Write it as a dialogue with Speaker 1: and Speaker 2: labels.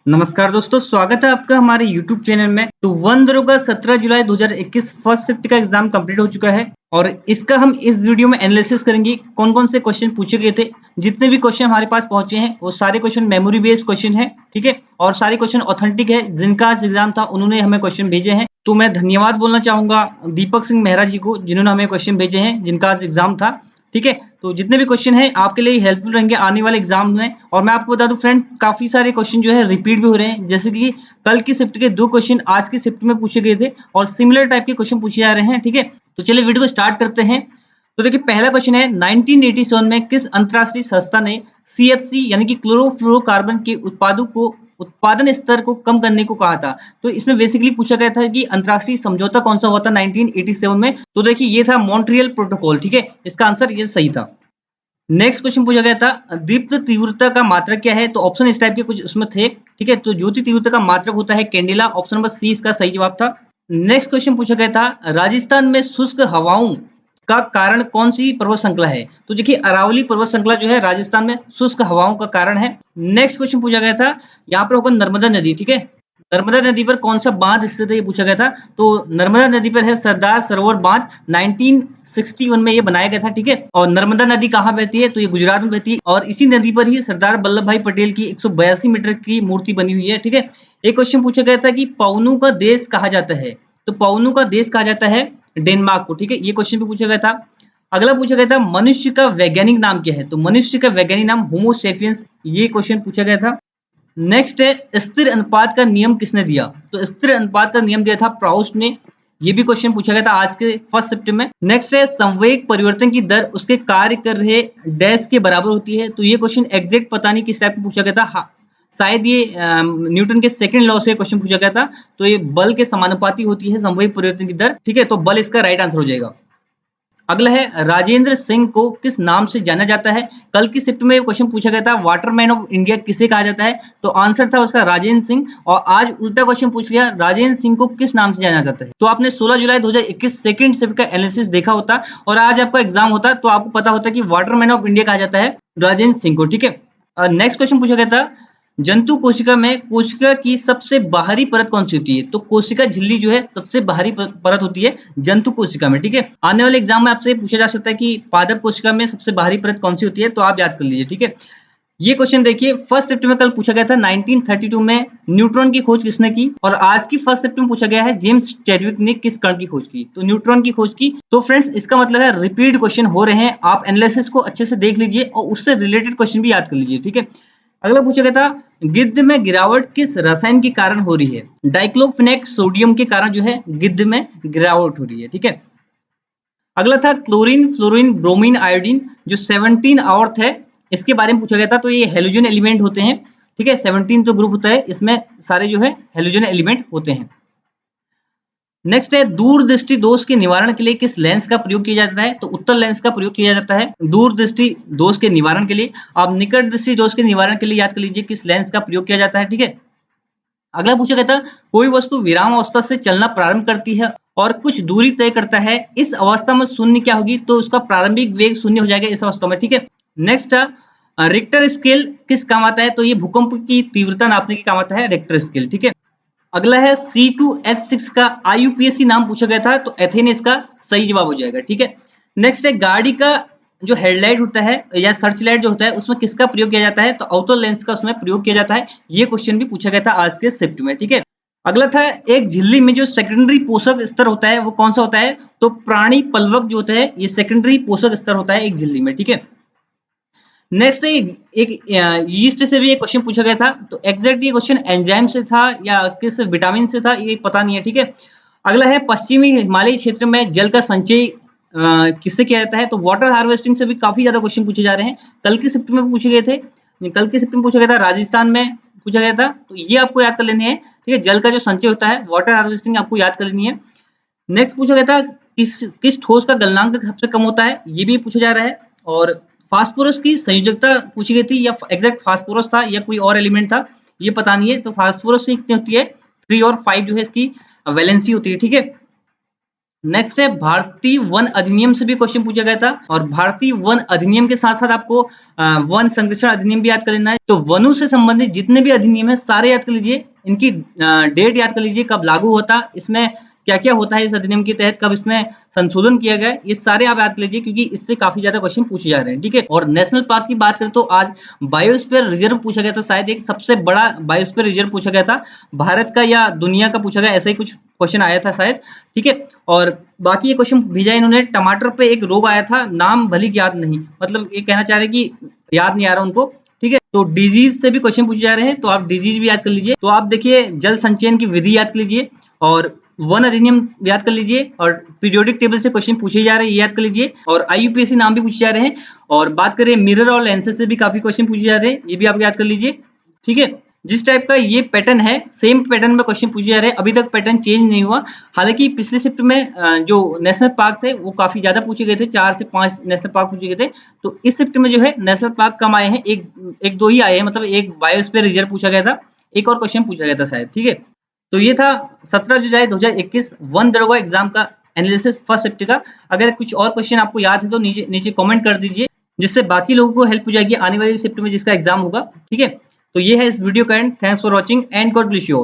Speaker 1: नमस्कार दोस्तों, स्वागत है आपका हमारे YouTube चैनल में। तो वन दरोगा 17 जुलाई 2021 फर्स्ट शिफ्ट का एग्जाम कंप्लीट हो चुका है और इसका हम इस वीडियो में एनालिसिस करेंगे कौन-कौन से क्वेश्चन पूछे गए थे। जितने भी क्वेश्चन हमारे पास पहुंचे हैं वो सारे क्वेश्चन मेमोरी बेस्ड क्वेश्चन है, ठीक है। और सारे क्वेश्चन ऑथेंटिक है। जिनका आज एग्जाम था उन्होंने हमें क्वेश्चन भेजे हैं, तो मैं धन्यवाद बोलना चाहूंगा दीपक सिंह मेहरा जी को, जिन्होंने हमें क्वेश्चन भेजे हैं जिनका आज एग्जाम था, ठीक है। तो जितने भी क्वेश्चन हैं आपके लिए हेल्पफुल रहेंगे आने वाले एग्जाम में। और मैं आपको बता दूं फ्रेंड, काफी सारे क्वेश्चन जो है रिपीट भी हो रहे हैं, जैसे कि कल की शिफ्ट के 2 क्वेश्चन आज की शिफ्ट में पूछे गए थे और सिमिलर टाइप के क्वेश्चन पूछे जा रहे हैं, ठीक है। तो चलिए वीडियो को स्टार्ट करते हैं। तो देखिए पहला क्वेश्चन है, 1987 में किस अंतरराष्ट्रीय संस्था ने सीएफसी यानी कि क्लोरोफ्लोरोकार्बन के उत्पादन स्तर को कम करने को कहा था। तो इसमें बेसिकली पूछा गया था कि अंतरराष्ट्रीय समझौता कौन सा हुआ था 1987 में। तो देखिए ये था मॉन्ट्रियल प्रोटोकॉल, ठीक है। इसका आंसर ये सही था। नेक्स्ट क्वेश्चन पूछा गया था, दीप्त तीव्रता का मात्रक क्या है। तो ऑप्शन इस टाइप के कुछ उसमें थे, ठीक है। तो ज्योति तीव्रता का मात्रक होता है कैंडेला। ऑप्शन नंबर सी इसका सही जवाब था। नेक्स्ट क्वेश्चन पूछा गया था, राजस्थान में शुष्क हवाओं का कारण कौन सी पर्वत श्रृंखला है। तो देखिए अरावली पर्वत श्रृंखला जो है राजस्थान में शुष्क हवाओं का कारण है। नेक्स्ट क्वेश्चन पूछा गया था, यहाँ पर होगा नर्मदा नदी, ठीक है। नर्मदा नदी पर कौन सा बांध स्थित है ये पूछा गया था। तो नर्मदा नदी पर है सरदार सरोवर बांध, 1961 में ये बनाया गया था, ठीक है। और नर्मदा नदी कहाँ बहती है, तो ये गुजरात में बहती है और इसी नदी पर ही सरदार वल्लभ भाई पटेल की 182 मीटर की मूर्ति बनी हुई है, ठीक है। एक क्वेश्चन पूछा गया था कि पवनों का देश कहा जाता है। तो पवनों का देश कहा जाता है डेनमार्क को, ठीक है। ये क्वेश्चन भी पूछा गया था। अगला पूछा गया था, मनुष्य का वैज्ञानिक नाम क्या है। तो मनुष्य का वैज्ञानिक नाम होमो सेपियंस, ये क्वेश्चन पूछा गया था। नेक्स्ट है, स्थिर अनुपात का नियम किसने दिया। तो स्थिर अनुपात का नियम दिया था प्राउस्ट ने। ये भी क्वेश्चन पूछा गया था आज के फर्स्ट शिफ्ट में। नेक्स्ट है, संवेग परिवर्तन की दर उसके कार्य कर रहे डैश के बराबर होती है। तो ये क्वेश्चन एग्जैक्ट पता नहीं किस टाइप में पूछा गया था। हाँ, शायद ये न्यूटन के सेकंड लॉ से क्वेश्चन पूछा गया था। तो ये बल के समानुपाती होती है संवेग परिवर्तन की दर, ठीक है। तो बल इसका राइट आंसर हो जाएगा। अगला है, राजेंद्र सिंह को किस नाम से जाना जाता है। कल की शिफ्ट में क्वेश्चन पूछा गया था, वाटरमैन ऑफ इंडिया किसे कहा जाता है। तो आंसर था उसका राजेंद्र सिंह। और आज उल्टा क्वेश्चन पूछ लिया, राजेंद्र सिंह को किस नाम से जाना जाता है। तो आपने 16 जुलाई 2021 सेकंड शिफ्ट का एनालिसिस देखा होता और आज आपका एग्जाम होता तो आपको पता होता कि वाटरमैन ऑफ इंडिया कहा जाता है राजेंद्र सिंह को, ठीक है। नेक्स्ट क्वेश्चन पूछा गया था, जंतु कोशिका में कोशिका की सबसे बाहरी परत कौन सी होती है। तो कोशिका झिल्ली जो है सबसे बाहरी परत होती है जंतु कोशिका में, ठीक है। आने वाले एग्जाम में आपसे पूछा जा सकता है कि पादप कोशिका में सबसे बाहरी परत कौन सी होती है, तो आप याद कर लीजिए, ठीक है। ये क्वेश्चन देखिए फर्स्ट शिफ्ट में कल पूछा गया था, 1932 में न्यूट्रॉन की खोज किसने की। और आज की फर्स्ट शिफ्ट में पूछा गया है, जेम्स चैडविक ने किस कण की खोज की। तो न्यूट्रॉन की खोज की। तो फ्रेंड्स इसका मतलब है रिपीट क्वेश्चन हो रहे हैं। आप एनालिसिस को अच्छे से देख लीजिए और उससे रिलेटेड क्वेश्चन भी याद कर लीजिए, ठीक है। अगला पूछा गया था, गिद्ध में गिरावट किस रसायन के कारण हो रही है। डाइक्लोफिनेक सोडियम के कारण जो है गिद्ध में गिरावट हो रही है, ठीक है। अगला था, क्लोरीन फ्लोरीन ब्रोमीन आयोडीन जो 17 ऑर्थ है, इसके बारे में पूछा गया था। तो ये हेलोजन एलिमेंट होते हैं, ठीक है। 17 जो ग्रुप होता है इसमें सारे जो है हेलोजन एलिमेंट होते हैं। नेक्स्ट है, दूरदृष्टि दोष के निवारण के लिए किस लेंस का प्रयोग किया जाता है। तो उत्तल लेंस का प्रयोग किया जाता है दूरदृष्टि दोष के निवारण के लिए। आप निकट दृष्टि दोष के निवारण के लिए याद कर लीजिए किस लेंस का प्रयोग किया जाता है, ठीक है। अगला पूछा गया था, कोई वस्तु विराम अवस्था से चलना प्रारंभ करती है और कुछ दूरी तय करता है, इस अवस्था में शून्य क्या होगी। तो उसका प्रारंभिक वेग शून्य हो जाएगा इस अवस्था में, ठीक है। नेक्स्ट रिक्टर स्केल किस काम आता है। तो ये भूकंप की तीव्रता नापने के काम आता है रिक्टर स्केल, ठीक है। अगला है, C2H6 का IUPAC नाम पूछा गया था। तो एथेन इसका सही जवाब हो जाएगा, ठीक है। नेक्स्ट है, गाड़ी का जो हेडलाइट होता है या सर्च लाइट जो होता है उसमें किसका प्रयोग किया जाता है। तो आउटर लेंस का उसमें प्रयोग किया जाता है। ये क्वेश्चन भी पूछा गया था आज के शिफ्ट में, ठीक है। अगला था, एक झिल्ली में जो सेकेंडरी पोषक स्तर होता है वो कौन सा होता है। तो प्राणी पलवक जो होता है ये सेकेंडरी पोषक स्तर होता है एक झिल्ली में, ठीक है। नेक्स्ट एक यीस्ट से भी एक क्वेश्चन पूछा गया था। तो एग्जैक्ट ये क्वेश्चन एंजाइम से था या किस विटामिन से था ये पता नहीं है, ठीक है। अगला है, पश्चिमी हिमालयी क्षेत्र में जल का संचय किससे किया जाता है। तो वाटर हार्वेस्टिंग से भी काफी ज्यादा क्वेश्चन पूछे जा रहे हैं। कल की शिफ्ट में पूछे गए थे, कल की शिफ्ट में पूछा गया था राजस्थान में पूछा गया था। तो ये आपको याद कर लेने हैं, ठीक है। जल का जो संचय होता है वाटर हार्वेस्टिंग आपको याद कर लेनी है। नेक्स्ट पूछा गया था, किस ठोस का गलनांक सबसे कम होता है, ये भी पूछा जा रहा है। और फास्फोरस की संयोजकता पूछी गई थी, या एग्जैक्ट फास्फोरस था या कोई और एलिमेंट था ये पता नहीं है। तो फास्फोरस की कितनी होती है, 3 और 5 जो है इसकी वैलेंसी होती है, ठीक है। नेक्स्ट है भारतीय वन अधिनियम से भी क्वेश्चन पूछा गया था, और भारतीय वन अधिनियम के साथ साथ आपको वन संरक्षण अधिनियम भी याद कर लेना है। तो वनों से संबंधित जितने भी अधिनियम है सारे याद कर लीजिए, इनकी डेट याद कर लीजिए, कब लागू होता, इसमें क्या क्या होता है इस अधिनियम के तहत, कब इसमें संशोधन किया गया है, ये सारे आप याद कर लीजिए क्योंकि इससे काफी ज्यादा क्वेश्चन पूछे जा रहे हैं। ठीक है, और नेशनल पार्क की बात करें तो आज बायोस्फीयर रिजर्व पूछा गया था, शायद एक सबसे बड़ा बायोस्फीयर रिजर्व पूछा गया था भारत का या दुनिया का पूछा गया, ऐसा ही कुछ क्वेश्चन आया था शायद। ठीक है, और बाकी ये क्वेश्चन भेजा इन्होंने, टमाटर पे एक रोग आया था, नाम भली याद नहीं, मतलब ये कहना चाह रहे कि याद नहीं आ रहा उनको। ठीक है, तो डिजीज से भी क्वेश्चन पूछे जा रहे हैं, तो आप डिजीज भी याद कर लीजिए। तो आप देखिए जल संचयन की विधि याद कर लीजिए, और वन अधिनियम याद कर लीजिए, और पीरियोडिक टेबल से क्वेश्चन पूछे जा रहे हैं ये याद कर लीजिए, और आईयूपीएससी नाम भी पूछे जा रहे हैं। और बात करें मिरर और लेंसेज से भी काफी क्वेश्चन पूछे जा रहे हैं, ये भी आप याद कर लीजिए। ठीक है, जिस टाइप का ये पैटर्न है सेम पैटर्न में क्वेश्चन पूछे जा रहे हैं, अभी तक पैटर्न चेंज नहीं हुआ। हालांकि पिछले शिफ्ट में जो नेशनल पार्क थे वो काफी ज्यादा पूछे गए थे, 4 से 5 नेशनल पार्क पूछे गए थे। तो इस शिफ्ट में जो है नेशनल पार्क कम आए हैं, एक दो ही आए हैं, मतलब एक बायोस्फीयर रिजर्व पूछा गया था, एक और क्वेश्चन पूछा गया था शायद। ठीक है, तो ये था 17 जुलाई 2021 वन दरोगा एग्जाम का एनालिसिस फर्स्ट शिफ्ट का। अगर कुछ और क्वेश्चन आपको याद है तो नीचे नीचे कमेंट कर दीजिए, जिससे बाकी लोगों को हेल्प हो जाएगी आने वाली शिफ्ट में जिसका एग्जाम होगा। ठीक है, तो ये है इस वीडियो का and. Thanks for watching and God bless you all.